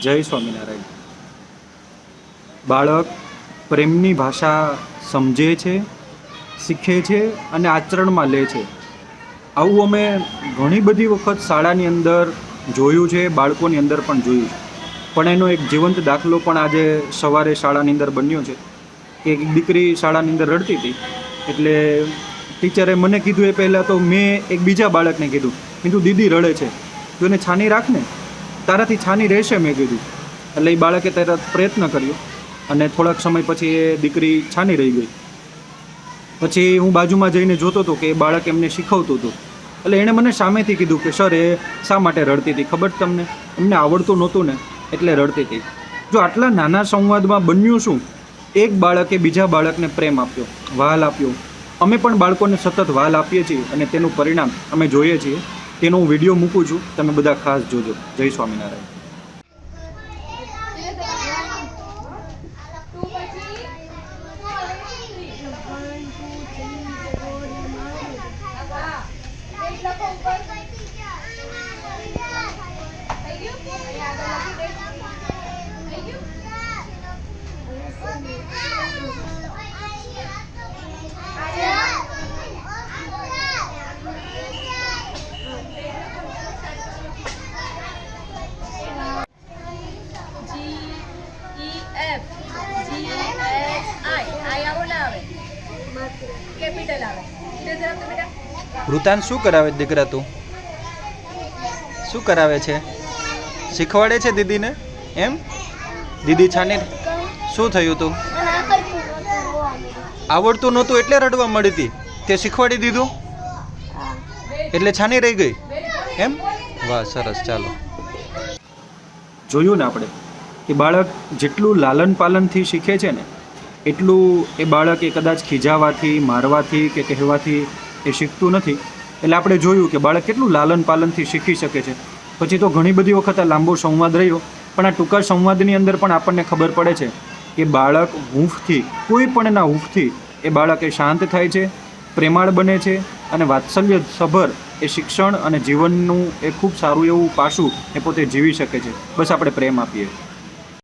જય સ્વામિનારાયણ. બાળક પ્રેમની ભાષા સમજે છે, શીખે છે અને આચરણમાં લે છે. આવું અમે ઘણી બધી વખત શાળાની અંદર જોયું છે, બાળકોની અંદર પણ જોયું છે. પણ એનો એક જીવંત દાખલો પણ આજે સવારે શાળાની અંદર બન્યો છે કે એક દીકરી શાળાની અંદર રડતી હતી. એટલે ટીચરે મને કીધું એ પહેલાં તો મેં એક બીજા બાળકને કીધું દીદી રડે છે, તું એને છાની રાખ ને, તારાથી છાની રહેશે, મેં કીધું. એટલે એ બાળકે તરત પ્રયત્ન કર્યો અને થોડાક સમય પછી એ દીકરી છાની રહી ગઈ. પછી હું બાજુમાં જઈને જોતો હતો કે એ બાળક એમને શીખવતું હતું. એટલે એણે મને સામેથી કીધું કે સર, એ શા માટે રડતી હતી ખબર તમને? એમને આવડતું નહોતું ને એટલે રડતી હતી. જો આટલા નાના સંવાદમાં બન્યું શું? એક બાળકે બીજા બાળકને પ્રેમ આપ્યો, વહાલ આપ્યો. અમે પણ બાળકોને સતત વહાલ આપીએ છીએ અને તેનું પરિણામ અમે જોઈએ છીએ. તેનો હું વિડીયો મૂકું છું, તમે બધા ખાસ જોજો. જય સ્વામિનારાયણ. વૃતાન શું કરાવે દીકરા? તું શું કરાવે છે? શીખવાડે છે દીદીને એમ? દીદી છાની શું થયું? તું આવડતું નહોતું એટલે રડવા મળી હતી, તે શીખવાડી દીધું એટલે છાની રહી ગઈ એમ? વાહ, સરસ. ચાલો, જોયું ને આપણે કે બાળક જેટલું લાલન પાલનથી શીખે છે ને એટલું એ બાળક એ કદાચ ખીજાવાથી, મારવાથી કે કહેવાથી એ શીખતું નથી. એટલે આપણે જોયું કે બાળક કેટલું લાલન પાલનથી શીખી શકે છે. પછી તો ઘણી બધી વખત આ લાંબો સંવાદ રહ્યો, પણ આ ટૂંકા સંવાદની અંદર પણ આપણને ખબર પડે છે કે બાળક હૂંફથી, કોઈ પણ એના હૂંફથી એ બાળક એ શાંત થાય છે, પ્રેમાળ બને છે અને વાત્સલ્ય સભર એ શિક્ષણ અને જીવનનું એ ખૂબ સારું એવું પાસું એ પોતે જીવી શકે છે. બસ આપણે પ્રેમ આપીએ.